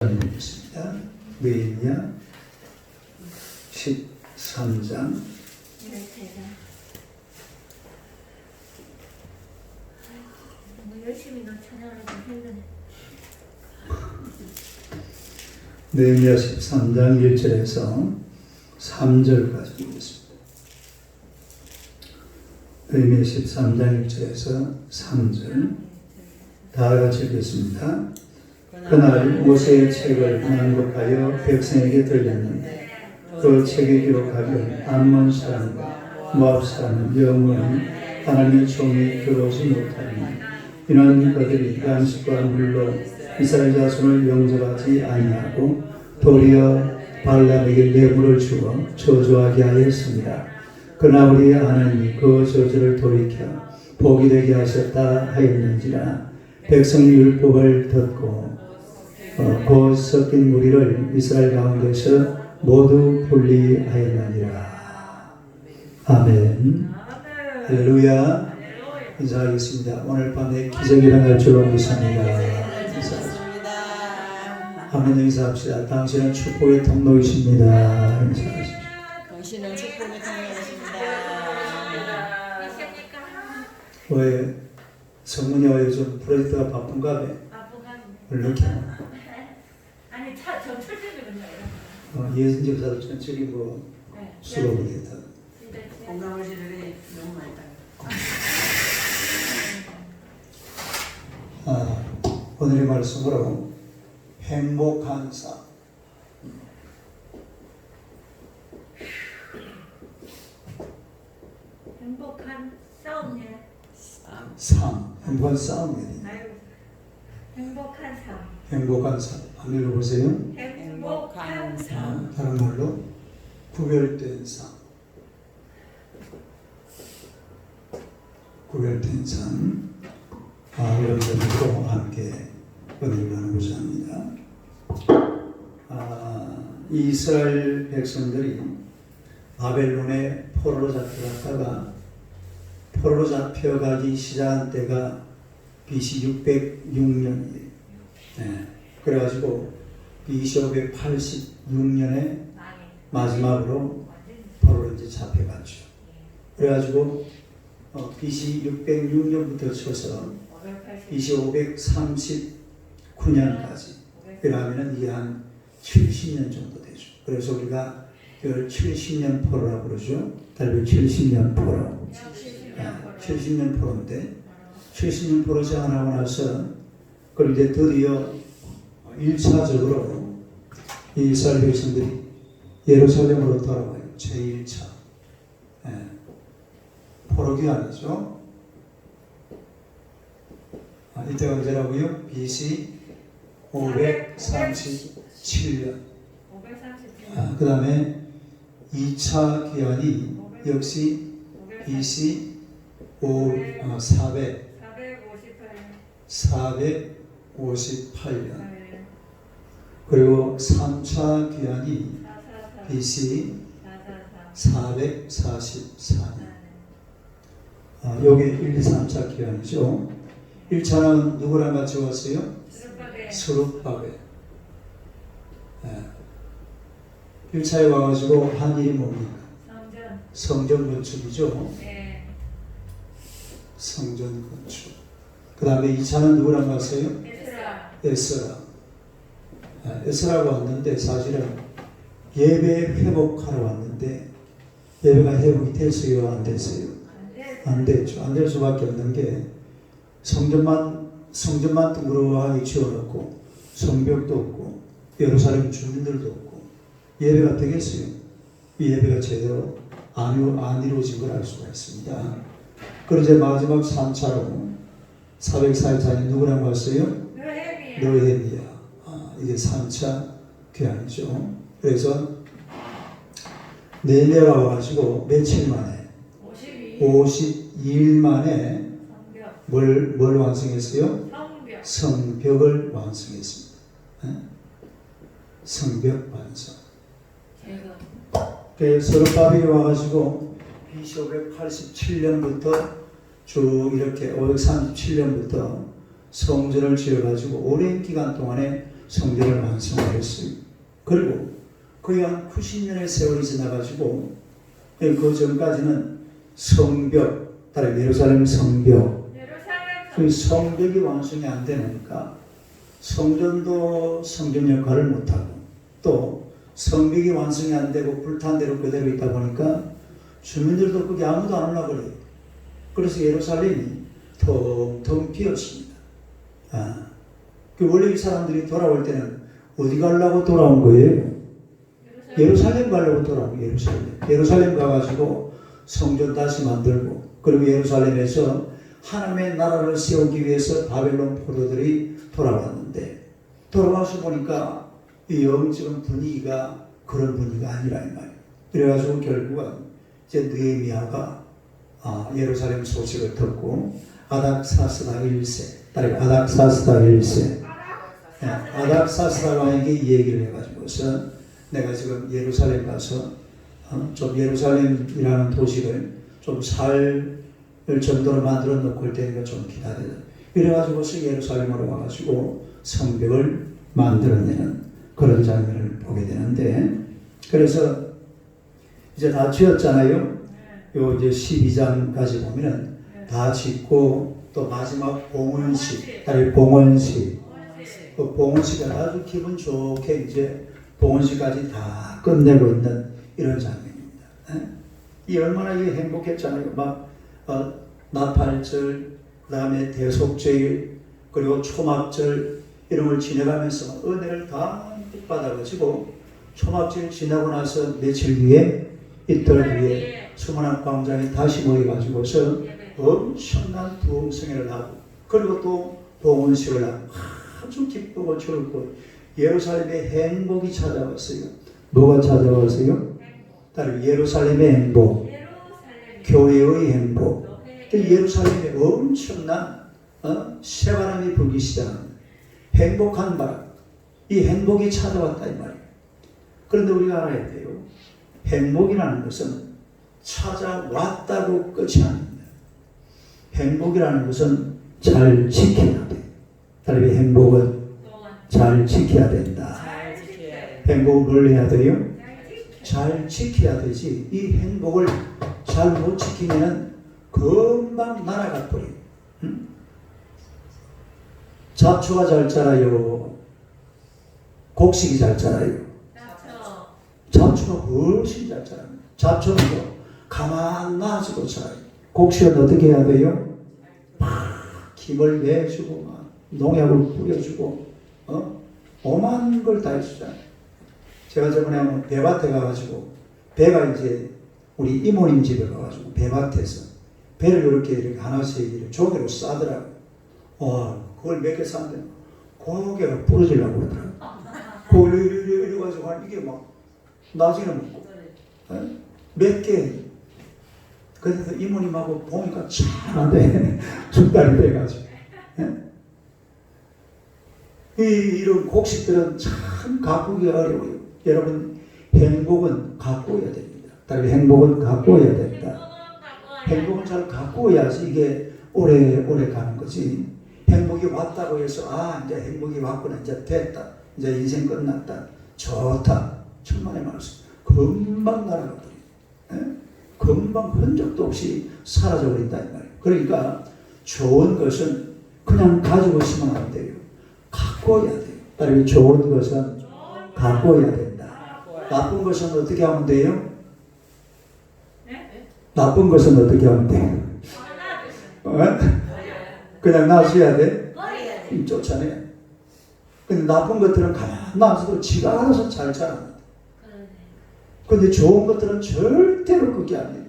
있습니다. 느헤미야 13장. 열심히 너 찬양을 좀 힘드네. 느헤미야 13장 1절에서 3절까지 읽겠습니다. 느헤미야 13장 1절에서 3절 다 같이 읽겠습니다. 그날 모세의 책을 낭독하여 백성에게 들렸는데 그 책에 기록하기를 암몬 사람과 모압 사람 영원히 하나님의 종이 들어오지 못하니 이는 그들이 양식과 물로 이스라엘 자손을 용접하지 아니하고 도리어 발람에게 뇌물을 주어 저주하게 하였습니다. 그러나 우리 하나님이 그 저주를 돌이켜 복이 되게 하셨다 하였는지라. 백성이 율법을 듣고 곧 섞인 무리를 이스라엘 가운데서 모두 분리하였느니라. 아멘. 할렐루야. 인사하겠습니다. 오늘 밤에 기적이 일어날 줄로 믿습니다. 아멘. 인사합시다. 당신은 축복의 통로이십니다. 인사하십시오. 당신은 축복의 통로이십니다. 왜 성문이 왜 요즘 프로젝트가 바쁜가 봐? 이렇게 아니 저 철저히 그런가요? 예선 집사도 천천히 뭐 수고하겠다. 건강하시는데 너무 많이 따요. 오늘의 말씀으로 행복한 삶. 행복한 싸움이야. 행복한 싸움이에요. 행복한 삶. 행복한 삶. 한번 읽어보세요. 행복한 삶. 다른 말로 구별된 삶. 구별된 삶. 여러분들과 함께 은혜를 나누고자 합니다. 이스라엘 백성들이 바벨론에 포로로 잡혀갔다가 포로로 잡혀가기 시작한 때가 BC 606년이에요. 네. 그래가지고 BC 586년에 마지막으로 포로로 이제 잡혀갔죠. 그래가지고 BC 606년부터 쳐서 BC 539년까지 그러면은 이게 한 70년 정도 되죠. 그래서 우리가 이걸 70년 포로라고 그러죠. 달별 70년 포로. 70년 포로인데 70년 포로 생활하고 나서 그리고 이제 드디어 1차적으로 이스라엘 백성들이 예루살렘으로 돌아와요. 제1차 포로 기간이죠. 이때가 언제라고요? BC 537년. 그 다음에 2차 기한이 역시 BC 458년. 그리고 3차 기한이 BC 444년. 요게 1, 2, 3차 기한이죠. 1차는 누구랑 같이 왔어요? 스룹바벨. 1차에 와가지고 한 일이 뭡니까? 성전 건축이죠. 성전 건축. 그 다음에 2차는 누구랑 갔어요? 에스라. 에스라가 왔는데 사실은 예배 회복하러 왔는데 예배가 회복이 됐어요? 안 됐어요? 안 됐죠. 안 될 수밖에 없는 게 성전만 둥그러하게 지어놓고 성벽도 없고 예루살렘 주민들도 없고 예배가 되겠어요? 이 예배가 제대로 안 이루어진 걸 알 수가 있습니다. 그러자 마지막 3차로 404일차에 누구랑 왔어요? 느헤미야. 이게 3차 귀환이죠. 그래서 느헤미야가 와가지고 며칠 만에 52일 만에 뭘 완성했어요? 성벽을 완성했습니다. 성벽 완성. 스룹바벨이 와가지고 BC 587년부터 쭉 이렇게 537년부터 성전을 지어가지고 오랜 기간 동안에 성전을 완성하였어요. 그리고 거의 한 90년의 세월이 지나가지고 그 전까지는 성벽, 따로 예루살렘 성벽, 그 성벽이 완성이 안 되니까 성전도 성전 역할을 못하고 또 성벽이 완성이 안 되고 불탄 대로 그대로 있다 보니까 주민들도 거기 아무도 안 올라 그래요. 그래서 예루살렘이 텅텅 비었습니다. 원래 이 사람들이 돌아올 때는 어디 가려고 돌아온 거예요? 예루살렘 가려고 돌아온 거예요. 예루살렘 가가지고 성전 다시 만들고 그리고 예루살렘에서 하나님의 나라를 세우기 위해서 바벨론 포로들이 돌아왔는데 돌아와서 보니까 이 영적인 분위기가 그런 분위기가 아니라 이 말이에요. 그래가지고 결국은 이제 느헤미야가 예루살렘 소식을 듣고 아닥사스다 1세, 딸이 아닥사스다 1세, 아닥사스다 왕에게 이 얘기를 해가지고서 내가 지금 예루살렘 가서 좀 예루살렘이라는 도시를 좀 살 정도로 만들어 놓고 올 테니까 좀 기다려. 이래가지고서 예루살렘으로 와가지고 성벽을 만들어내는 그런 장면을 보게 되는데, 그래서 이제 다 지었잖아요. 요 이제 12장까지 보면은 다 짓고 또 마지막 봉헌식, 딸이 봉헌식, 그 봉헌식을 아주 기분 좋게 이제 봉헌식까지 다 끝내고 있는 이런 장면입니다. 이 얼마나 이게 행복했잖아요. 막 나팔절, 그 다음에 대속절, 그리고 초막절 이런 걸 지내가면서 은혜를 다 받아가지고 초막절 지나고 나서 며칠 뒤에 이틀 뒤에 수문학 광장에 다시 모여가지고서 엄청난 부흥성회를 하고 그리고 또 봉헌식을 하고 아주 기쁘고 즐겁고 예루살렘의 행복이 찾아왔어요. 뭐가 찾아왔어요? 따로 예루살렘의 행복, 교회의 행복. 예루살렘에 엄청난 새바람이 불기 시작합니다. 행복한 바람, 이 행복이 찾아왔다 이 말이에요. 그런데 우리가 알아야 돼요. 행복이라는 것은 찾아왔다고 끝이 아닙니다. 행복이라는 것은 잘 지켜야 돼. 따라서 행복은 잘 지켜야 된다. 행복을 뭘 해야 돼요? 잘 지켜야 되지. 이 행복을 잘 못 지키면 금방 날아가 버려요. 잡초가 잘 자라요? 곡식이 잘 자라요? 잡초가 훨씬 잘 자랍니다. 잡초는 가만 놔두고 자라요. 곡식은 어떻게 해야 돼요? 막 힘을 내주고 막 농약을 뿌려주고 오만 걸 다 해주잖아요. 제가 저번에 배밭에 가가지고 배가 이제 우리 이모님 집에 가가지고 배밭에서 배를 이렇게 하나씩 이렇게 조개로 싸더라고요. 그걸 몇 개 쌌는데 고개가 부러지려고 그러더라고요. 그걸 이래가지고 이게 막 나중에 먹고 몇 개. 그래서 이모님하고 보니까 잘하네. 죽다리 빼가지고. 이런 곡식들은 참 가꾸기가 어려워요. 여러분 행복은 가꾸어야 됩니다. 따로 행복은 가꾸어야 된다. 행복은 잘 가꾸어야지 이게 오래 가는 거지. 행복이 왔다고 해서 이제 행복이 왔구나, 이제 됐다, 이제 인생 끝났다, 좋다, 천만의 말씀. 금방 날아가 버려요. 금방 흔적도 없이 사라져 버린다 이 말이에요. 그러니까 좋은 것은 그냥 가지고 있으면 안 돼요. 가꾸어야 돼요. 따로 좋은 것은 가꾸어야 된다. 나쁜 것은 어떻게 하면 돼요? 나쁜 것은 어떻게 하면 돼요? 그냥 놔줘야 돼? 쫓아내. 근데 나쁜 것들은 가만 놔둬도 지가 알아서 잘 자랍니다. 근데 좋은 것들은 절대로 그게 아니에요.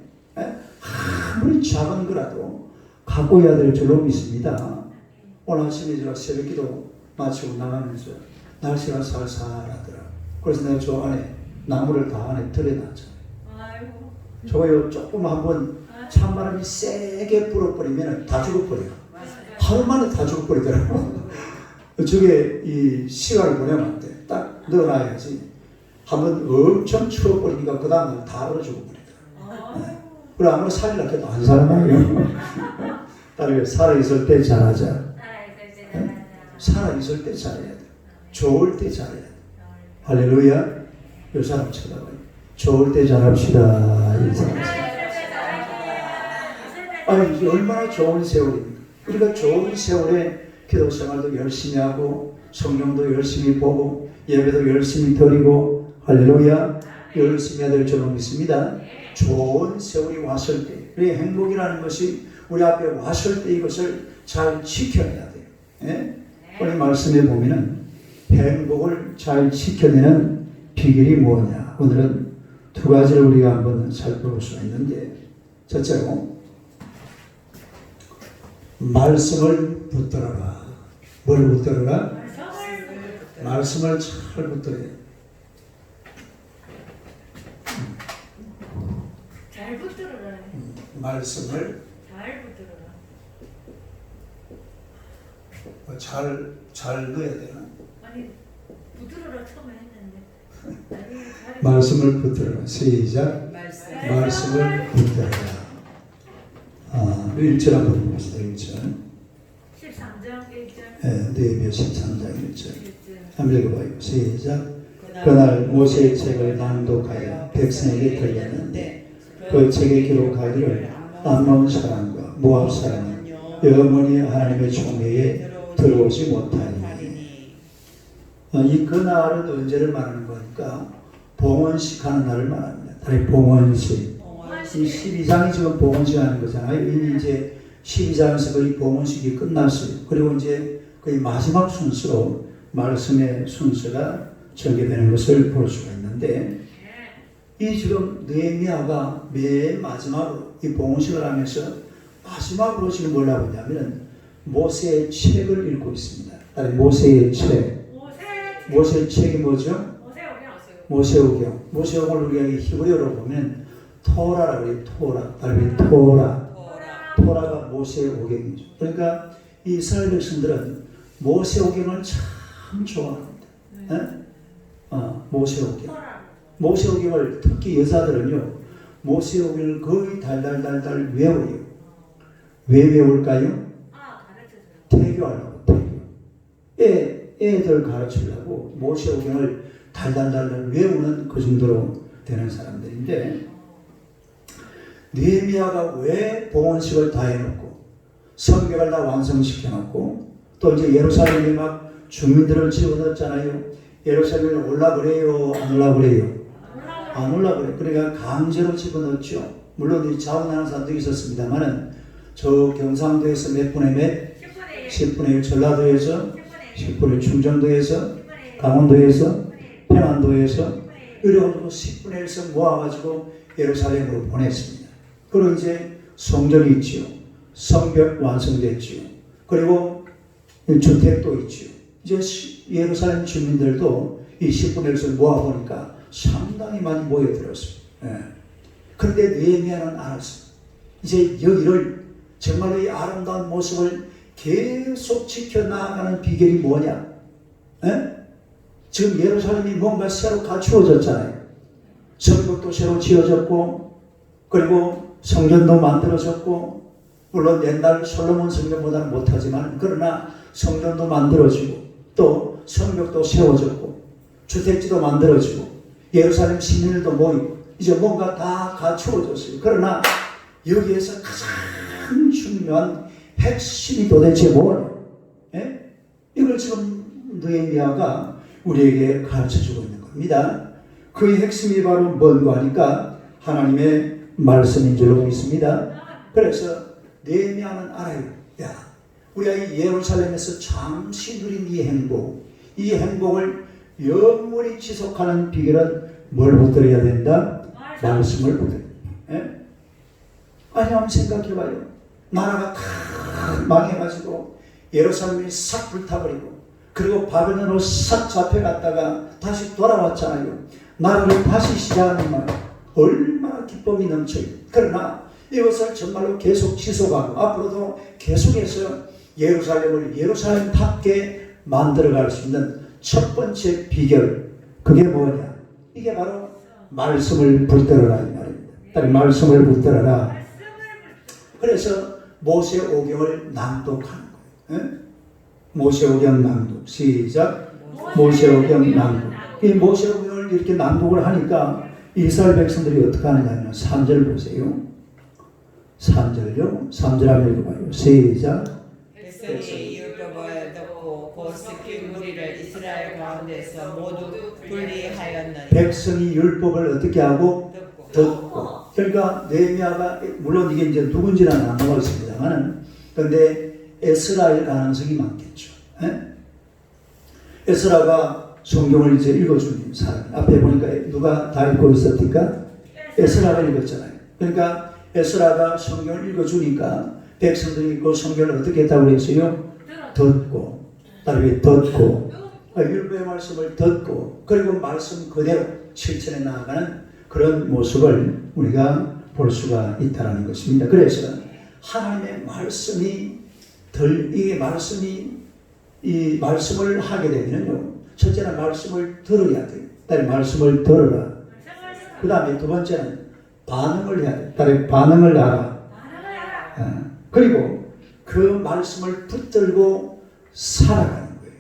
아무리 작은 거라도 가꾸어야 될 줄로 믿습니다. 오늘 아침에 제가 새벽기도 마치고 나가면서 날씨가 살살하더라. 그래서 내가 저 안에 나무를 다 안에 들여놨잖아요. 저거요 조금 한번 찬바람이 세게 불어버리면 다 죽어버려요. 하루 만에 다 죽어버리더라고. 저게 이 시간을 보내면 안 돼. 딱 넣어놔야지. 한번 엄청 추워버리니까 그 다음날 다 얼어 죽어버리더라고. 그래 아무리 살리려고 해도 안 살아나요. 따로 살아있을 때 잘하자. 살아있을 때 잘해야 돼. 좋을 때 잘해야 돼. 할렐루야. 이 사람 쳐다봐요. 좋을 때 잘합시다. 이 사람. 아니, 이게 얼마나 좋은 세월입니까? 우리가 좋은 세월에 기도 생활도 열심히 하고 성경도 열심히 보고 예배도 열심히 드리고 할렐루야 열심히 해야 될 줄로 믿습니다. 좋은 세월이 왔을 때 우리 행복이라는 것이 우리 앞에 왔을 때 이것을 잘 지켜내야 돼요. 예? 우리 말씀에 보면은 행복을 잘 지켜내는 비결이 뭐냐? 오늘은 두 가지를 우리가 한번 살펴볼 수가 있는데 첫째로 말씀을 붙들어라. 뭘 붙들어라? 말씀을 잘 붙들어야 돼. 잘 붙들어라. 말씀을 잘 붙들어라. 잘 넣어야 되나? 아니 붙들어라 처음에 했는데. 말씀을 붙들어라. 시작. 말씀을 붙들어라. 1절 한번 봅시다. 1절. 13장 1절. 느헤미야 13장 1절. 1절. 한번 읽어봐요. 시작. 그날 모세의 책을 낭독하여 백성에게 들렸는데 그 책에 기록하기를 암몬 사람과 모압 사람은 영원히 하나님의 총회에 들어오지 못하니. 이 그날은 언제를 말하는 거니까 봉헌식 하는 날을 말합니다. 다시 봉헌식. 이 12장이 지금 봉헌식 하는 거잖아요. 이미 이제 12장에서 거의 봉헌식이 끝났어요. 그리고 이제 거의 마지막 순서로 말씀의 순서가 전개되는 것을 볼 수가 있는데 이 지금 느헤미야가 맨 마지막으로 이 봉헌식을 하면서 마지막으로 지금 뭘 하고 있냐면 모세의 책을 읽고 있습니다. 다시 모세의 책. 모세의 책이 뭐죠? 모세오경. 모세오경을 우리가 히브리어로 보면 토라라고 해요. 토라. 다시 토라. 토라가 모세오경이죠. 그러니까 이 이스라엘 백성들은 모세오경을 참 좋아합니다. 모세오경. 모세오경을 특히 여자들은요. 모세오경을 거의 달달달달 외워요. 왜 외울까요? 태교하려고. 태교. 애들 가르치려고 모세오경을 달달달달 외우는 그 정도로 되는 사람들인데 느헤미야가 왜 봉헌식을 다 해놓고 성벽을 다 완성시켜놓고 또 이제 예루살렘에 막 주민들을 집어넣었잖아요. 예루살렘에 올라 그래요? 안 올라 그래요? 안 올라 그래요. 그러니까 강제로 집어넣었죠. 물론 자원하는 사람도 있었습니다만은 저 경상도에서 몇 분의 몇? 10분의 1, 전라도에서 10분의 1, 충청도에서 강원도에서 평안도에서 이래가지고 10분의 1씩 모아가지고 예루살렘으로 보냈습니다. 그리고 이제 성전이 있지요. 성벽 완성됐지요. 그리고 주택도 있지요. 이제 예루살렘 주민들도 이 10분의 1씩 모아보니까 상당히 많이 모여들었습니다. 그런데 느헤미야는 알았어요. 이제 여기를 정말로 이 아름다운 모습을 계속 지켜나가는 비결이 뭐냐? 지금 예루살렘이 뭔가 새로 갖추어졌잖아요. 성벽도 새로 지어졌고 그리고 성전도 만들어졌고 물론 옛날 솔로몬 성전보다는 못하지만 그러나 성전도 만들어지고 또 성벽도 세워졌고 주택지도 만들어지고 예루살렘 시민들도 모이고 이제 뭔가 다 갖추어졌어요. 그러나 여기에서 가장 중요한 핵심이 도대체 뭐예요? 이걸 지금 느헤미야가 우리에게 가르쳐주고 있는 겁니다. 그 핵심이 바로 뭔가 하니까 하나님의 말씀인 줄로 믿습니다. 그래서 느헤미야는 알아요. 야, 우리가 이 예루살렘에서 잠시 누린 이 행복을 영원히 지속하는 비결은 뭘 붙들어야 된다? 말씀을 붙들어야 된다. 아니 한번 생각해봐요. 나라가 다 망해가지고 예루살렘이 싹 불타버리고 그리고 바벨론으로 싹 잡혀갔다가 다시 돌아왔잖아요. 나라를 다시 시작하는 말 얼마나 기쁨이 넘쳐요. 그러나 이것을 정말로 계속 지속하고 앞으로도 계속해서 예루살렘을 예루살렘답게 만들어갈 수 있는 첫 번째 비결 그게 뭐냐? 이게 바로 말씀을 붙들어라 이 말입니다. 말씀을 붙들어라. 그래서 모세오경을 낭독하는 거예요. 모세오경 낭독 시작. 모세오경 낭독. 이 모세오경을 이렇게 낭독을 하니까 이스라엘 백성들이 어떻게 하느냐면 3절 보세요. 3절요. 3절 한번 읽어봐요. 시작. 백성이 율법을 듣고 곧 시킨 무리를 이스라엘 가운데서 모두 분리하였느니. 백성이 율법을 어떻게 하고 듣고 듣고. 그러니까 느헤미야가 물론 이게 이제 누군지는 안 나와 있습니다만은 근데 에스라의 가능성이 많겠죠. 에? 에스라가 성경을 이제 읽어주는 사람. 앞에 보니까 누가 다 읽고 있었니까? 에스라가 읽었잖아요. 그러니까 에스라가 성경을 읽어주니까 백성들이 그 성경을 어떻게 했다고 그랬어요? 듣고, 다르게 듣고, 율법의 말씀을 듣고, 그리고 말씀 그대로 실천해 나아가는 그런 모습을 우리가 볼 수가 있다는 것입니다. 그래서 하나님의 말씀이 이 말씀을 하게 되면요, 첫째는 말씀을 들어야 돼요. 다른 말씀을 들어라. 그 다음에 두 번째는 반응을 해야 돼. 다른 반응을 알아. 그리고 그 말씀을 붙들고 살아가는 거예요.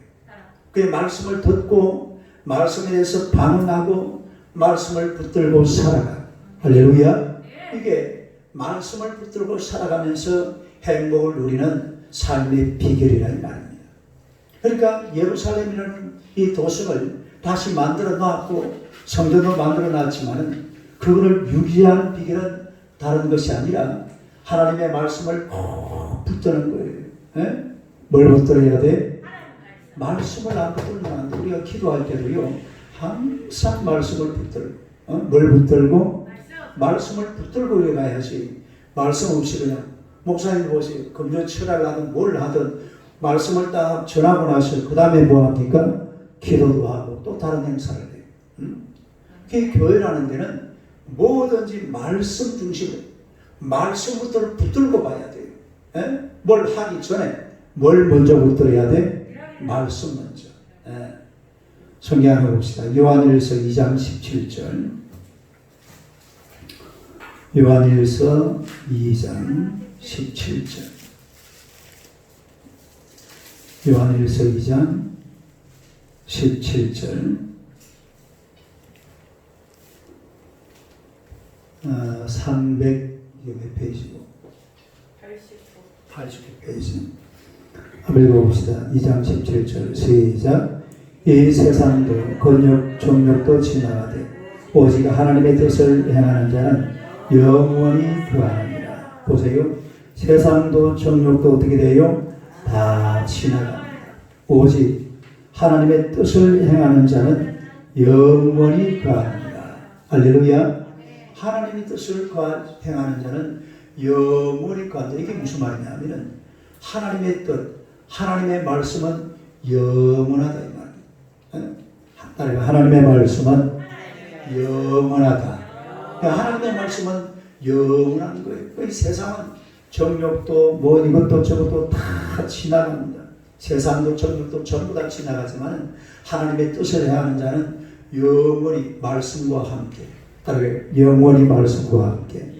그 말씀을 듣고 말씀에 대해서 반응하고 말씀을 붙들고 살아가. 할렐루야. 이게 말씀을 붙들고 살아가면서 행복을 누리는 삶의 비결이라는 말입니다. 그러니까 예루살렘이라는 이 도성을 다시 만들어 놨고 성전도 만들어 놨지만은 그거를 유지하는 비결은 다른 것이 아니라 하나님의 말씀을 꼭 붙드는 거예요. 에? 뭘 붙들어야 돼? 말씀을 안 붙들면 안 돼. 우리가 기도할 때도요, 항상 말씀을 붙들고, 뭘 붙들고? 말씀을 붙들고 가야지. 말씀 없이 그냥, 목사님 보세요. 금요 철학을 하든 뭘 하든, 말씀을 딱 전하고 나서, 그 다음에 뭐 합니까? 기도도 하고, 또 다른 행사를 해요. 그 교회라는 데는 뭐든지 말씀 중심으로, 말씀부터 붙들고 봐야 돼요. 에? 뭘 하기 전에 뭘 먼저 붙들어야 돼? 말씀 먼저. 에. 성경 한번 봅시다. 요한일서 2장 17절. 요한일서 2장 17절. 요한일서 2장 17절. 300 이게 몇 페이지고? 89페이지. 한번 읽어봅시다. 2장 17절 시작. 이 세상도 권력 종력도 지나가되 오직 하나님의 뜻을 행하는 자는 영원히 거하느니라. 보세요. 세상도 정욕도 어떻게 돼요? 다 지나갑니다. 오직 하나님의 뜻을 행하는 자는 영원히 거하느니라. 할렐루야. 하나님의 뜻을 행하는 자는 영원히 거한다. 이게 무슨 말이냐면 하나님의 뜻, 하나님의 말씀은 영원하다 이 말이에요. 하나님의 말씀은 영원하다. 하나님의 말씀은 영원한 거예요. 이 세상은 정욕도 뭐 이것도 저것도 다 지나갑니다. 세상도 정욕도 전부 다 지나가지만 하나님의 뜻을 행하는 자는 영원히 말씀과 함께. 영원히 말씀과 함께.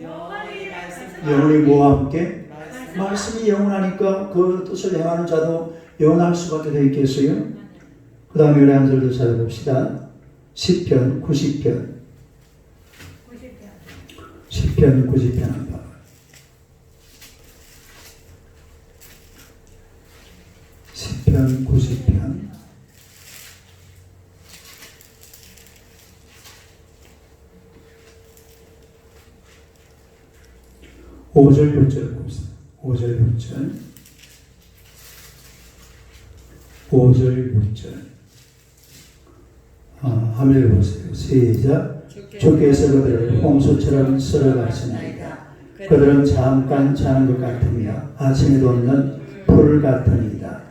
영원히 뭐와 함께? 말씀이 영원하니까 그 뜻을 행하는 자도 영원할 수밖에 더 있겠어요? 그 다음에 우리 한 절도 찾아봅시다. 10편, 90편. 10편, 90편 한번. 시편 90편. (5절) (6절) 봅시다. 5절 6절. 5절 6절. 한번 읽어보세요. 시작. 주께서 그들을 홍수처럼 쓸어가시나이다. 그들은 잠깐 자는 것 같으며 아침에 돋는 풀 같으니이다.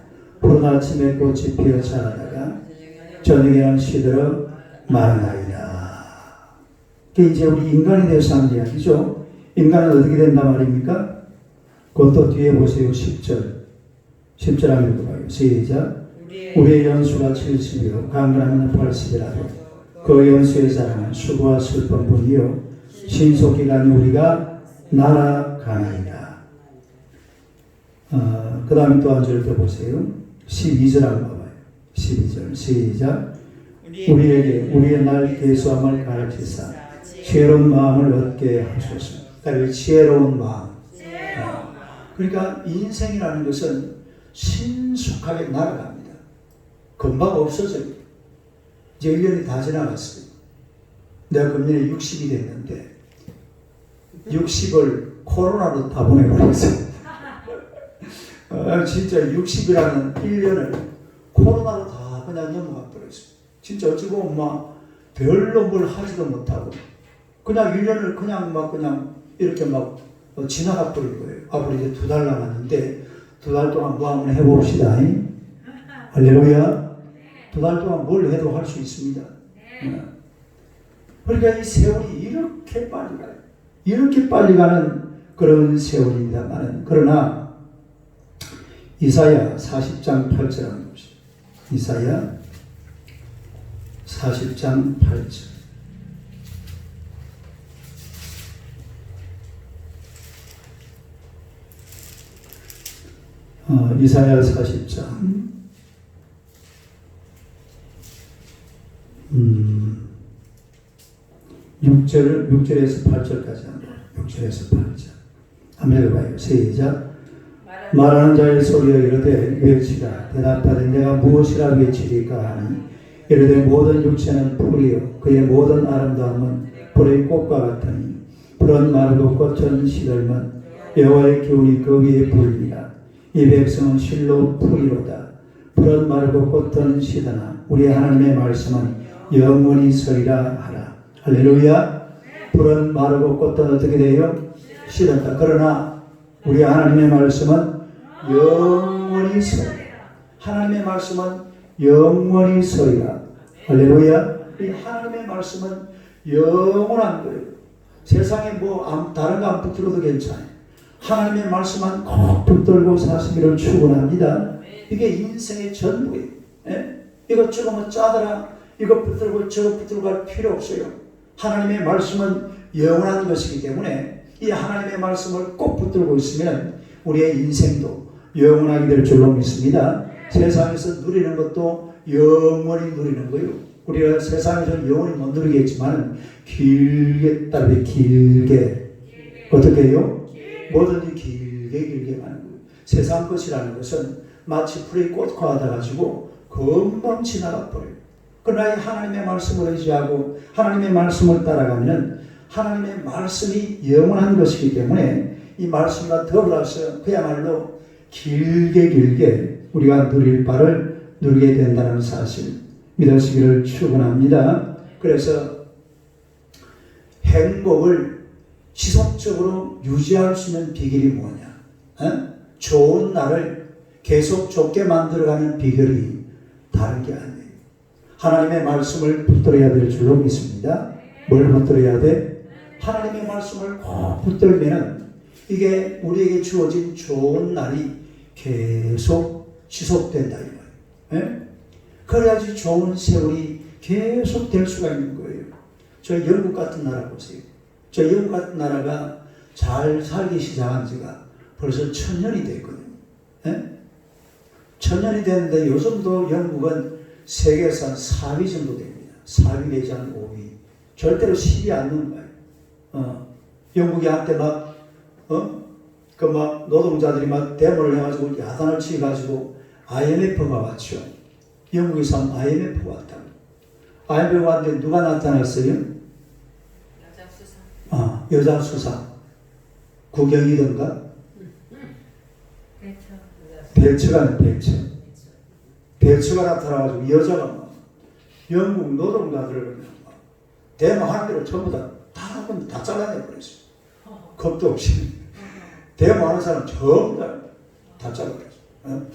푸른 아침에 꽃이 피어 자라다가 저녁에는 시들어 마르나이다. 그게 이제 우리 인간에 대해서 하는 이야기죠. 인간은 어떻게 된단 말입니까? 그것도 뒤에 보세요. 10절. 10절 한번 읽어봐요. 시작. 우리의 연수가 70이요 강건하면 80이라도 그 연수의 자랑은 수고와 슬픔뿐이요 신속기간이 우리가 날아가나이다. 그 다음에 또 한 절 더 보세요. 12절 한번 봐봐요. 12절 시작. 우리에게 우리의 날 계수함을 가르치사 지혜로운 마음을 얻게 하소서. 그러니까 지혜로운 마음. 그러니까 인생이라는 것은 신속하게 날아갑니다. 금방 없어져요. 이제 1년이 다 지나갔어요. 내가 금년에 60이 됐는데 60을 코로나로 다 보내버렸어요. 진짜 60이라는 1년을 코로나로 다 그냥 넘어가 버렸어요. 진짜 어찌 보면 막 별로 뭘 하지도 못하고 그냥 1년을 그냥 이렇게 막 지나가 버린 거예요. 앞으로 이제 2달 남았는데 2달 동안 뭐 한번 해봅시다. 할렐루야. 2달 동안 뭘 해도 할 수 있습니다. 그러니까 이 세월이 이렇게 빨리 가요. 이렇게 빨리 가는 그런 세월입니다만 그러나 이사야 40장 8절 한번 봅시다. 이사야 40장 8절. 이사야 40장 6절에서 8절까지 한번 6절에서 8절 한번 읽어봐요. 시작. 말하는 자의 소리여 이르되 외치라. 대답하되 내가 무엇이라 외치리까 하니 이르되 모든 육체는 풀이요 그의 모든 아름다움은 불의 꽃과 같으니 푸른 마르고 꽃은 시들면 여호와의 기운이 그 위에 불리라. 이 백성은 실로 풀이로다. 푸른 마르고 꽃은 시드나 우리 하나님의 말씀은 영원히 서리라 하라. 할렐루야. 푸른 마르고 꽃은 어떻게 돼요? 시든다. 그러나 우리 하나님의 말씀은 영원히 서리라. 하나님의 말씀은 영원히 서리라. 할렐루야. 이 하나님의 말씀은 영원한 거예요. 세상에 뭐 다른 거 안 붙들어도 괜찮아요. 하나님의 말씀만 꼭 붙들고 사시기를 축원합니다. 이게 인생의 전부예요. 이것저것 뭐 짜더라 이거 붙들고 저거 붙들고 할 필요 없어요. 하나님의 말씀은 영원한 것이기 때문에 이 하나님의 말씀을 꼭 붙들고 있으면 우리의 인생도 영원하게 될 줄로 믿습니다. 세상에서 누리는 것도 영원히 누리는 거예요. 우리가 세상에서 영원히 못 누리겠지만 길게 따르게 길게 어떻게 해요? 뭐든지 길게 가는 거예요. 세상 것이라는 것은 마치 풀의 꽃과 같아가지고 금방 지나가 버려요. 그러나 하나님의 말씀을 의지하고 하나님의 말씀을 따라가면 하나님의 말씀이 영원한 것이기 때문에 이 말씀과 더불어서 그야말로 길게 우리가 누릴 바를 누리게 된다는 사실 믿으시기를 축원합니다. 그래서 행복을 지속적으로 유지할 수 있는 비결이 뭐냐? 좋은 날을 계속 좋게 만들어가는 비결이 다른 게 아니에요. 하나님의 말씀을 붙들어야 될 줄로 믿습니다. 뭘 붙들어야 돼? 하나님의 말씀을 꼭 붙들면 이게 우리에게 주어진 좋은 날이 계속 지속된다 이 말이에요. 그래야지 좋은 세월이 계속 될 수가 있는 거예요. 저 영국 같은 나라 보세요. 저 영국 같은 나라가 잘 살기 시작한 지가 벌써 1000년이 됐거든요. 1000년이 됐는데 요즘도 영국은 세계에서 4위 정도 됩니다. 4위 내지 않은 5위. 절대로 10위 안 넘는 거예요. 영국이 한때 막 노동자들이 막 데모를 해가지고 야단을 치가지고 IMF가 왔죠. 영국에서 IMF가 왔다고. IMF가 왔는데 누가 나타났어요? 여자 수상. 구경이던가? 벨처가 벨처가 나타나가지고 여자가 막 영국 노동자들을 그냥 막 데모하는 대로 전부 다 잘라내버렸어요. 겁도 없이. 데모하는 사람 전부 다 잘라버렸어요.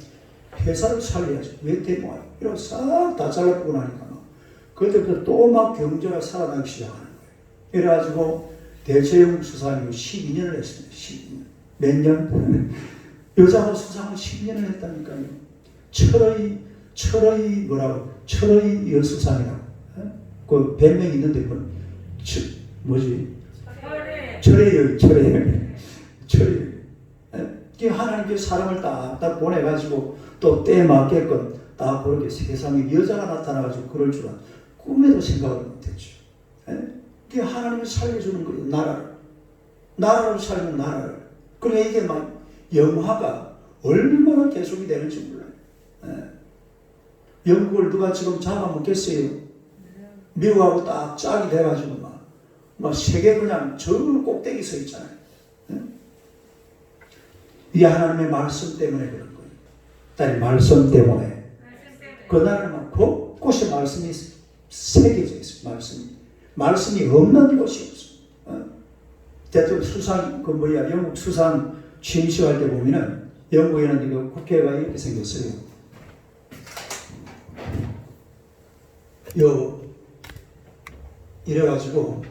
회사를 살려야지. 왜 데모하냐. 이러고 싹 다 잘라버리고 나니까 막 그때부터 또 막 경제가 살아나기 시작하는 거예요. 이래가지고 대체영 수상이 12년을 했습니다. 12년. 몇 년? 여자가 수상을 12년을 했다니까요. 철의 여수상이라고. 그 별명이 있는데, 그건, 철의 여인. 하나님께 사람을 딱 보내가지고 또 때에 맞게끔 딱 그렇게 세상에 여자가 나타나가지고 그럴 줄은 꿈에도 생각을 못했죠. 그게 하나님이 살려주는 거예요. 나라를 살면 나라를. 그러니까 이게 막 영화가 얼마나 계속이 되는지 몰라요. 영국을 누가 지금 잡아먹겠어요? 미국하고 딱 짝이 돼가지고 막 세계 그냥 저 꼭대기 서 있잖아요. 이게 하나님의 말씀 때문에 그런 거예요. 딸이 말씀 때문에. 그날은 막 곳곳에 말씀이 새겨져 있어요. 말씀이 없는 곳이 없어요. 대통령 수상, 영국 수상 취임식할 때 보면은 영국에는 이거 국회가 이렇게 생겼어요. 이래가지고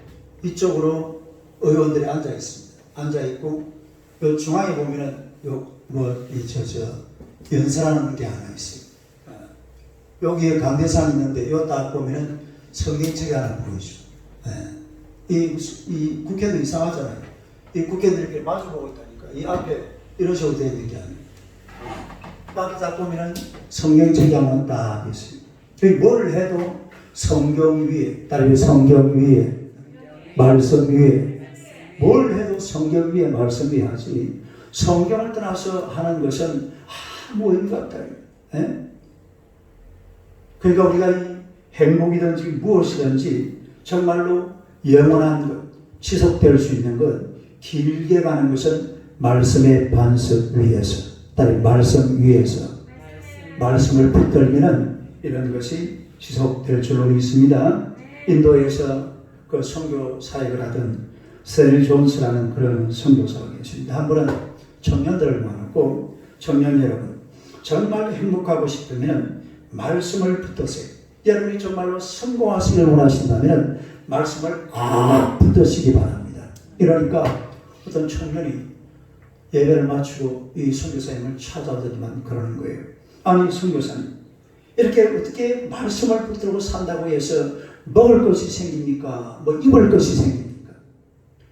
이쪽으로 의원들이 앉아 있습니다. 앉아 있고 요 중앙에 보면은 연설하는 게 하나 있어요. 여기에 강대상이 있는데 요 딱 보면은 성경책이 하나 보이죠. 이 국회도 이상하잖아요. 이 국회들이 마주보고 있다니까. 이 앞에 이런 식으로 되어 있는 게 아니에요. 딱 보면은 성경책이 하나 딱 있어요. 여기 뭘 해도 성경 위에, 다른 성경 위에, 말씀 위에, 뭘 해도 성경 위에, 말씀 위에 하지. 성경을 떠나서 하는 것은 아무 의미가 없다. 그러니까 우리가 이 행복이든지 무엇이든지 정말로 영원한 것, 지속될 수 있는 것, 길게 가는 것은 말씀의 반석 위에서, 다른 말씀 위에서, 말씀을 붙들면 이런 것이 지속될 줄로 믿습니다. 인도에서 그 선교 사역을 하던 셀 존스라는 그런 선교사가 계십니다. 한 번은 청년들을 만났고, 청년 여러분, 정말 행복하고 싶으면 말씀을 붙드세요. 여러분이 정말로 성공하시길 원하신다면 말씀을 꽉 붙드시기 바랍니다. 이러니까 어떤 청년이 예배를 마치고 이 선교사님을 찾아오더니만 그러는 거예요. 아니 선교사님, 이렇게 어떻게 말씀을 붙들고 산다고 해서 먹을 것이 생깁니까? 뭐 입을 것이 생깁니까?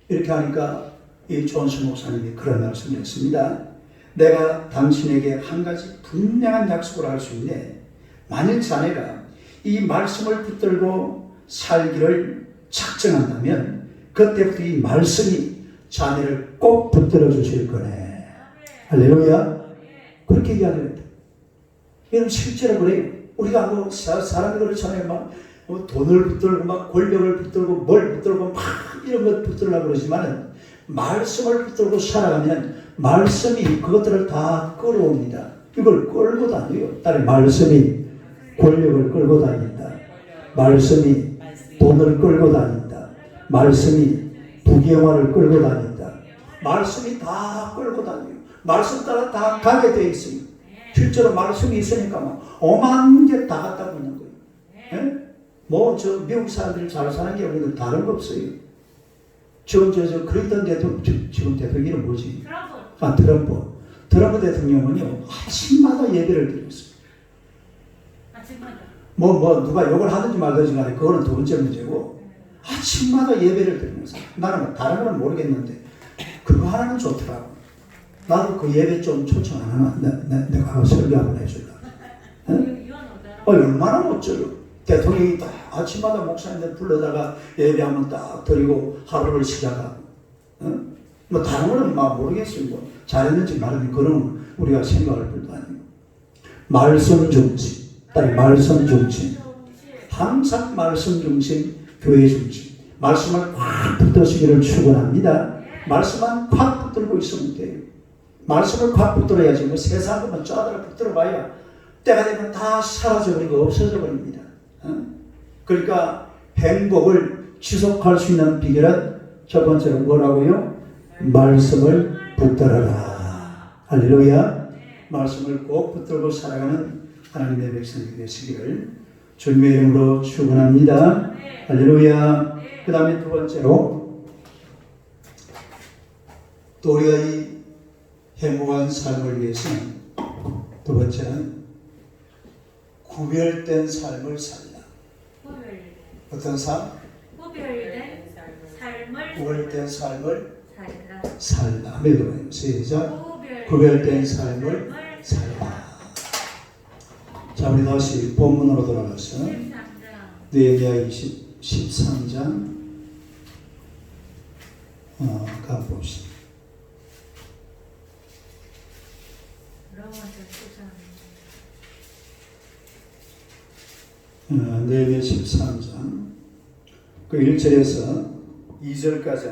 이렇게 하니까 이 존스 목사님이 그런 말씀을 했습니다. 내가 당신에게 한 가지 분명한 약속을 할 수 있네. 만일 자네가 이 말씀을 붙들고 살기를 작정한다면 그때부터 이 말씀이 자네를 꼭 붙들어 주실 거네. 할렐루야. 그렇게 이야기합니다. 여러분 실제로 그래요. 우리가 뭐 사람이 그렇잖아요. 막 돈을 붙들고 막 권력을 붙들고 뭘 붙들고 막 이런 것 붙들려고 그러지만은 말씀을 붙들고 살아가면 말씀이 그것들을 다 끌어옵니다. 이걸 끌고 다녀요. 딸의 말씀이 권력을 끌고 다닌다. 말씀이 돈을 끌고 다닌다. 말씀이 부귀영화를 끌고 다닌다. 말씀이 다 끌고 다녀요. 말씀 따라 다 가게 돼 있어요. 실제로 말씀이 있으니까 막 오만 게 다 갖다 붙는 거예요. 미국 사람들이 잘 사는 게 우리는 다른 거 없어요. 지금 그랬던 대통령, 지금 대통령 이름 뭐지? 트럼프. 트럼프 대통령은요, 아침마다 예배를 드렸어요. 아침마다. 누가 욕을 하든지 말든지 간에 그거는 두 번째 문제고, 아침마다 예배를 드리면서, 나는 뭐 다른 건 모르겠는데, 그거 하나는 좋더라고. 나도 그 예배 좀 초청 안 하나? 내가 가서 설교 한번 해줄까? 얼마나 멋져요. 대통령이 딱 아침마다 목사님들 불러다가 예배하면 딱 드리고 하루를 시작하고. 뭐 다른 거는 막 모르겠어요. 뭐 잘했는지 말했는지 그런 우리가 생각할 것도 아니고. 말씀 중심. 딸 말씀 중심. 항상 말씀 중심, 교회 중심. 말씀을 꽉 붙드시기를 축원합니다. 말씀만 꽉 붙들고 있으면 돼요. 말씀을 꽉 붙들어야지. 뭐 세상 것만 쫙 붙들어봐야 때가 되면 다 사라져버리고 없어져 버립니다. 그러니까 행복을 지속할 수 있는 비결은 첫 번째로 뭐라고요? 말씀을 붙들어라. 할렐루야. 말씀을 꼭 붙들고 살아가는 하나님의 백성이 되시기를 주님의 이름으로 축원합니다. 할렐루야. 그 다음에 두 번째로 또 우리가 이 행복한 삶을 위해서는 두 번째는 구별된 삶을 살라. 어떤 삶? 구별된 삶을 살라. 시작. 구별된 삶을 살라. 자, 우리 다시 본문으로 돌아가서 13장. 느헤미야 13장 가봅시다. 로마서 13장. 느헤미야 13장 그 1절에서 2절까지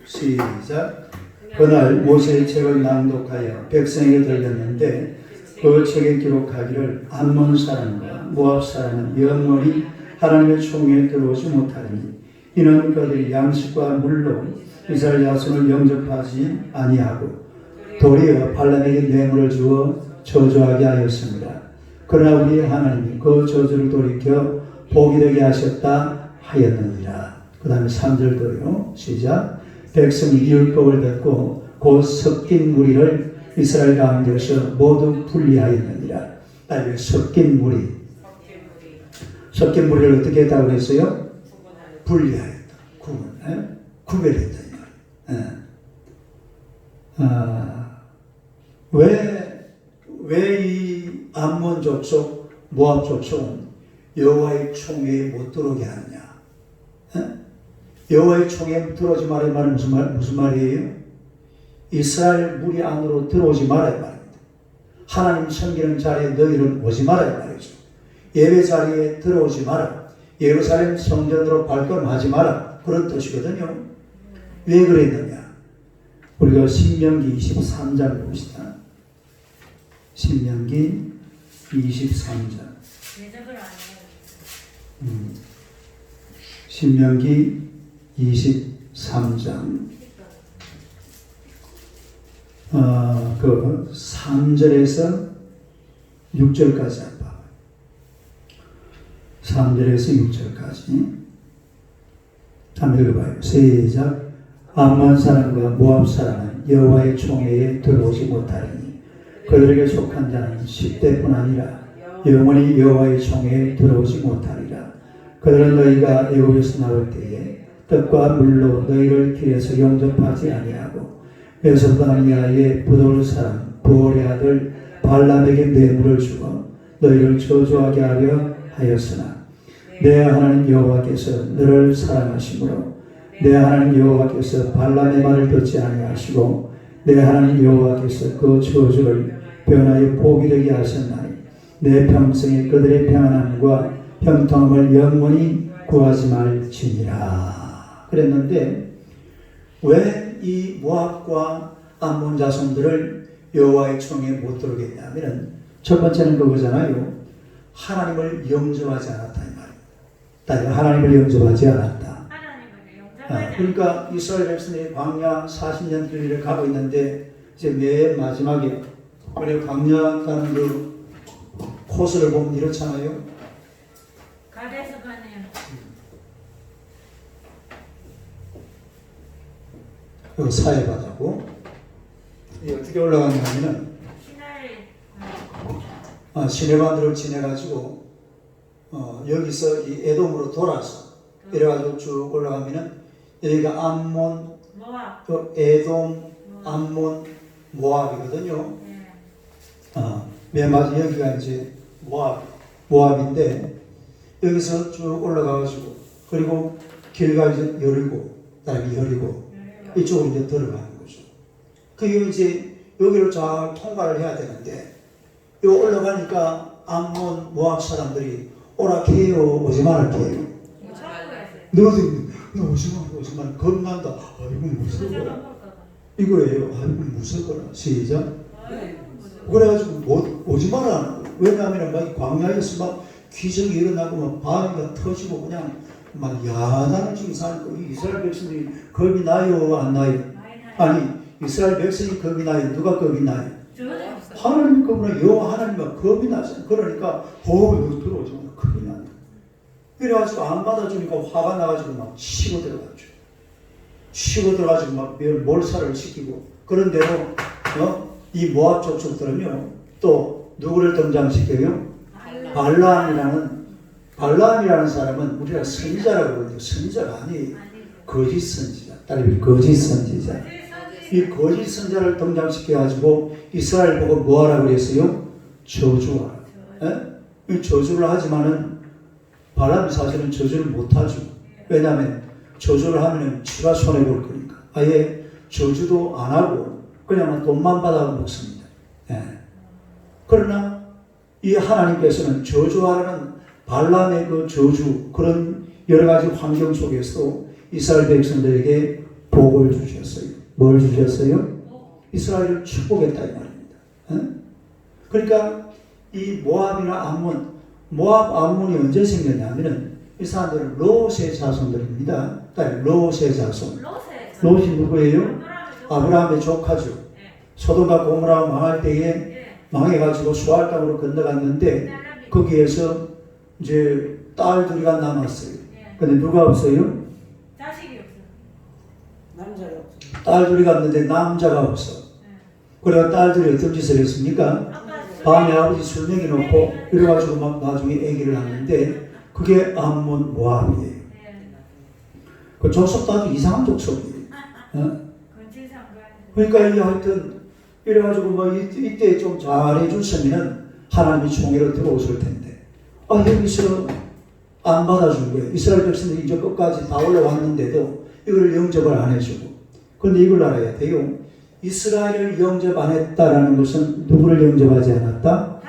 시작. 그날 모세의 책을 낭독하여 백성에게 들렸는데 그 책에 기록하기를 암몬 사람과 모압 사람은 영원히 하나님의 총회에 들어오지 못하리니 이는 그들이 양식과 물로 이스라엘 자손을 영접하지 아니하고 도리어 발람에게 뇌물을 주어 저주하게 하였습니다. 그러나 우리 하나님이 그 저주를 돌이켜 복이 되게 하셨다 하였느니라. 그 다음에 3절도요. 시작. 백성이 이 율법을 듣고 곧 섞인 무리를 이스라엘 가운데서 모두 분리하였느니라. 아니, 섞인 무리. 섞인 무리를 어떻게 했다고 했어요? 분리하였다. 구별했다. 왜 이 암몬 족속, 모압 족속은 여호와의 총회에 못 들어오게 하느냐? 여호와의 총회에 들어오지 말아야 말은 무슨 말이에요? 이스라엘 무리 안으로 들어오지 말아야 말입니다. 하나님 섬기는 자리에 너희는 오지 말아야 말이죠. 예배 자리에 들어오지 마라. 예루살렘 성전으로 발걸음하지 마라. 그런 뜻이거든요. 왜 그랬느냐? 우리가 신명기 23장 봅시다. 신명기 23장. 대접을 안 해요. 신명기 23장. 그 3절에서 6절까지 한번. 3절에서 6절까지. 한번 읽어봐요. 시작. 암몬 사람과 모압 사람은 여호와의 총회에 들어오지 못하리니 그들에게 속한 자는 10대뿐 아니라 영원히 여호와의 총회에 들어오지 못하리라. 그들은 너희가 애굽에서 나올 때에 떡과 물로 너희를 길에서 영접하지 아니하고 메소포타미아의 부돌 사람 부올의 아들 발람에게 뇌물을 주어 너희를 저주하게 하려 하였으나 내 하나님 여호와께서 너를 사랑하심으로 내 하나님 여호와께서 발람의 말을 듣지 아니하시고 내 하나님 여호와께서 그 저주를 변하여 복이 되게 하셨나니 내 평생에 그들의 평안함과 형통함을 영원히 구하지 말지니라. 그랬는데 왜 이 모압과 암몬 자손들을 여호와의 총회에 못 들어오게 했냐면 첫 번째는 그거잖아요. 하나님을 영접하지 않았다 이 말이에요. 하나님을 영접하지 않았다. 하나님을 영접하지 그러니까 이스라엘 백성이 광야 40년 길을 가고 있는데 이제 맨 마지막에 우리 광야 가는 그 코스를 보면 이렇잖아요. 가대에서 가네요. 그 사해바다고 어떻게 올라가냐면은 시나리 시내반도를 지내가지고 여기서 이 에돔으로 돌아서 이래가지고 쭉 올라가면은 여기가 암몬, 모압. 또 에돔, 암몬, 모압이거든요. 맨 마지막 여기가 이제 모압인데 여기서 쭉 올라가가지고 그리고 길가 이제 여리고 이쪽으로 이제 들어가는 거죠. 그게 이제 여기를 잘 통과를 해야 되는데 요 올라가니까 암몬 모압 사람들이 오락해요 오지 말게요. 너 오지 마 겁난다. 아이고 무서워라. 이거예요. 아이고 무서워라. 시작. 그래가지고 오지 마라. 왜냐하면 막 광야에서 막 귀성이 일어나고 막 바위가 터지고 그냥 막 야단을 치고 사니까 이스라엘 백성들이 겁이 나요 안 나요? 아니 이스라엘 백성이 겁이 나요? 누가 겁이 나요? 하나님 겁나 여호와 하나님과 겁이 나잖아요. 그러니까 너 들어오지 마. 겁이 나요. 그래가지고 안 받아주니까 화가 나가지고 막 치고 들어가죠. 치고 들어가지고 막 몰살을 시키고 그런데도 이 모압 족속들은요 또 누구를 등장시켜요? 발람이라는 사람은 우리가 선지자라고 그러는데 선지자가 아니에요. 거짓 선지자. 따르면 거짓 선지자. 이 거짓 선지자를 등장시켜가지고 이스라엘 보고 뭐하라고 그랬어요? 저주하라. 이 저주를 하지만은 발람이 사실은 저주를 못하죠. 왜냐하면 저주를 하면 지가 손해볼 거니까. 아예 저주도 안 하고 그냥 돈만 받아 먹습니다. 예. 그러나 이 하나님께서는 저주하라는 발람의 그 저주, 그런 여러 가지 환경 속에서도 이스라엘 백성들에게 복을 주셨어요. 뭘 주셨어요? 이스라엘을 축복했다 이 말입니다. 예? 그러니까 이 모압이나 암몬, 모압 암몬이 언제 생겼냐면은 이 사람들은 롯의 자손들입니다. 그러니까 롯의 자손. 롯이 누구예요? 아브라함의 조카죠. 소돔과 고모라 망할 때에 망해가지고 수알 땅으로 건너갔는데 거기에서 이제 딸들이가 남았어요. 근데 누가 없어요? 자식이 없어. 남자가 없어. 딸들이 갔는데 남자가 없어. 그래서 딸들이 어떤 짓을 했습니까? 밤에 아버지 술 먹여놓고 이래가지고 막 나중에 아기를 낳는데 그게 암몬 모압이에요. 그 족속도 아주 이상한 족속이에요. 어? 그러니까 이게 하여튼 이래가지고 뭐 이때 좀 잘해줬으면은 하나님이 총회로 들어오실 텐데 여기서 안 받아준 거예요. 이스라엘 백성들이 이제 끝까지 다 올라왔는데도 이걸 영접을 안 해주고. 그런데 이걸 알아야 돼요. 이스라엘을 영접 안 했다라는 것은 누구를 영접하지 않았다?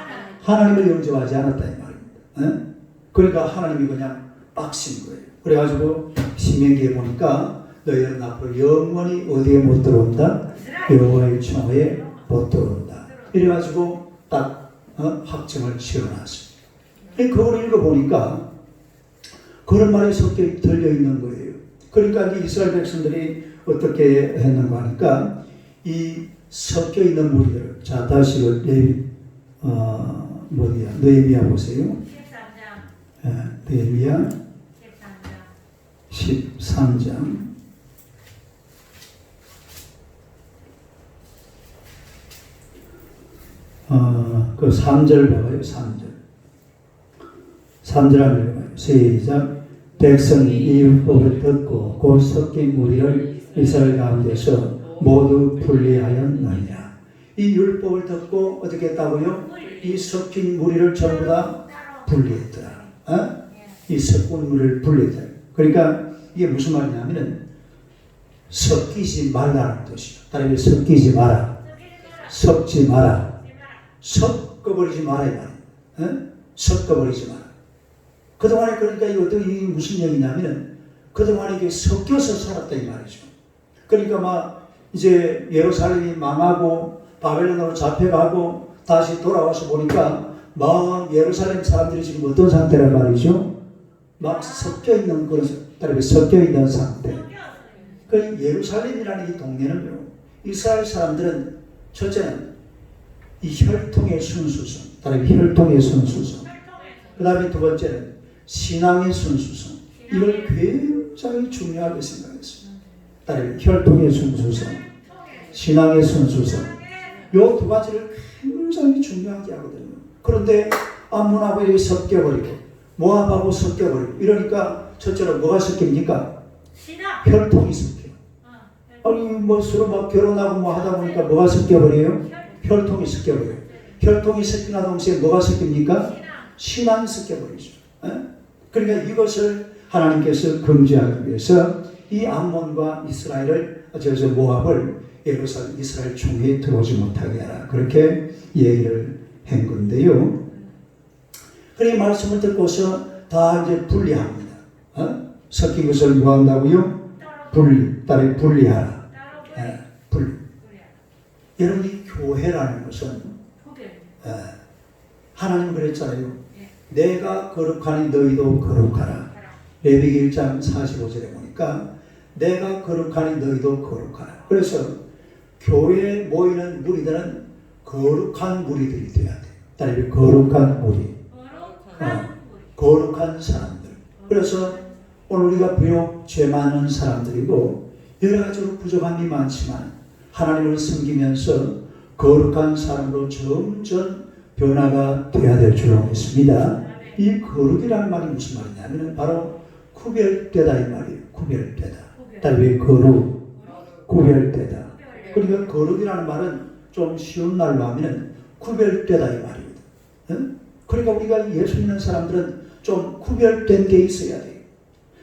하나님을 영접하지 않았다 이 말입니다. 에? 그러니까 하나님이 그냥 빡신 거예요. 그래가지고 신명기에 보니까 너희는 앞으로 영원히 어디에 못 들어온다? 여호와의 총회에 못 들어온다. 이래가지고 딱 확정을 지어놨어요. 그걸 읽어보니까 그런 말이 섞여 들려있는 거예요. 그러니까 이 이스라엘 백성들이 어떻게 했는가 하니까 이 섞여있는 무리들, 자 다시 느헤미야 보세요. 13장. 느헤미야 13장. 그 3절 봐봐요. 3절 한번 읽어봐요. 시작. 백성이 이 율법을 듣고 곧 섞인 무리를 이스라엘 가운데서 모두 분리하였느니라. 이 율법을 듣고 어떻게 했다고요? 이 섞인 무리를 전부 다 분리했더라. 이 섞인 무리를 분리했더라. 그러니까 이게 무슨 말이냐면은 섞이지 말라는 뜻이에요. 다른 섞이지 마라. 섞지 마라. 섞어버리지 마라 이 말이에요. 섞어버리지 마라. 그동안에 그러니까 이게 무슨 얘기냐면은 그동안에 이게 섞여서 살았다 이 말이죠. 그러니까 막 이제 예루살렘이 망하고 바벨론으로 잡혀가고 다시 돌아와서 보니까 막 예루살렘 사람들이 지금 어떤 상태란 말이죠? 막 섞여있는 그런 따르게 섞여있는 상태. 그 예루살렘이라는 이 동네는요, 이스라엘 사람들은 첫째는 이 혈통의 순수성, 따르게 혈통의 순수성. 그 다음에 두 번째는 신앙의 순수성. 이걸 굉장히 중요하게 생각했습니다. 따르게 혈통의 순수성, 신앙의 순수성. 요 두 가지를 굉장히 중요하게 하거든요. 그런데 암몬하고 여기 섞여버리고 모압하고 섞여버리고 이러니까 첫째로 뭐가 섞입니까? 혈통이 섞여요. 아니 뭐 서로 막 결혼하고 뭐 하다 보니까 뭐가 섞여버려요? 혈통이 섞여버려요. 혈통이 섞이나 동시에 뭐가 섞입니까? 신앙이 섞여버리죠. 그러니까 이것을 하나님께서 금지하기 위해서 이 암몬과 모압을 예루살렘 이스라엘 총회에 들어오지 못하게 하라. 그렇게 얘기를 한 건데요. 그래 말씀을 듣고서 다 이제 분리합니다. 섞인 것을 뭐 한다고요? 따로 분리하라. 분리. 여러분 이 교회라는 것은 하나님 그랬잖아요. 내가 거룩하니 너희도 거룩하라. 레위기 1장 45절에 보니까 내가 거룩하니 너희도 거룩하라. 그래서 교회에 모이는 무리들은 거룩한 무리들이 되어야 돼. 따르게 거룩한 무리. 거룩한 사람들. 그래서 오늘 우리가 비록 죄 많은 사람들이고 여러 가지로 부족함이 많지만 하나님을 섬기면서 거룩한 사람으로 점점 변화가 되어야 될 줄로 믿습니다. 이 거룩이라는 말이 무슨 말이냐면 바로 구별되다 이 말이에요. 구별되다. 따르게 거룩, 구별되다. 그러니까 거룩이라는 말은 좀 쉬운 말로 하면 구별되다 이 말입니다. 그러니까 우리가 예수 믿는 사람들은 좀 구별된 게 있어야 돼요.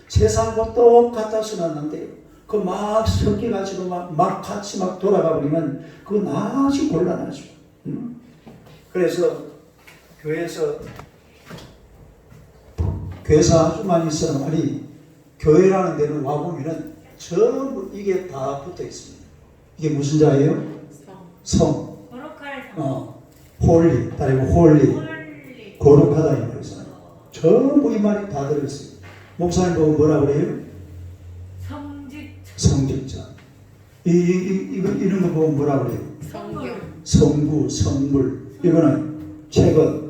세상과 똑같아서는 안 돼요. 그 막 섞여가지고 막 같이 막 돌아가 버리면 그건 아주 곤란하죠. 그래서 교회에서 교회사 아주 많이 사람들이 교회라는 데는 와보면은 전부 이게 다 붙어 있습니다. 이게 무슨 자예요? 성. 거룩할 성. 홀리. 다리고 홀리. 홀리. 거룩하다 이 말이잖아요. 전부 이 말이 다 들어있어요. 목사님 보고 뭐라 그래요? 성직. 성직자. 이런 거 보면 뭐라 그래요? 성경. 성구, 성물. 이거는 최근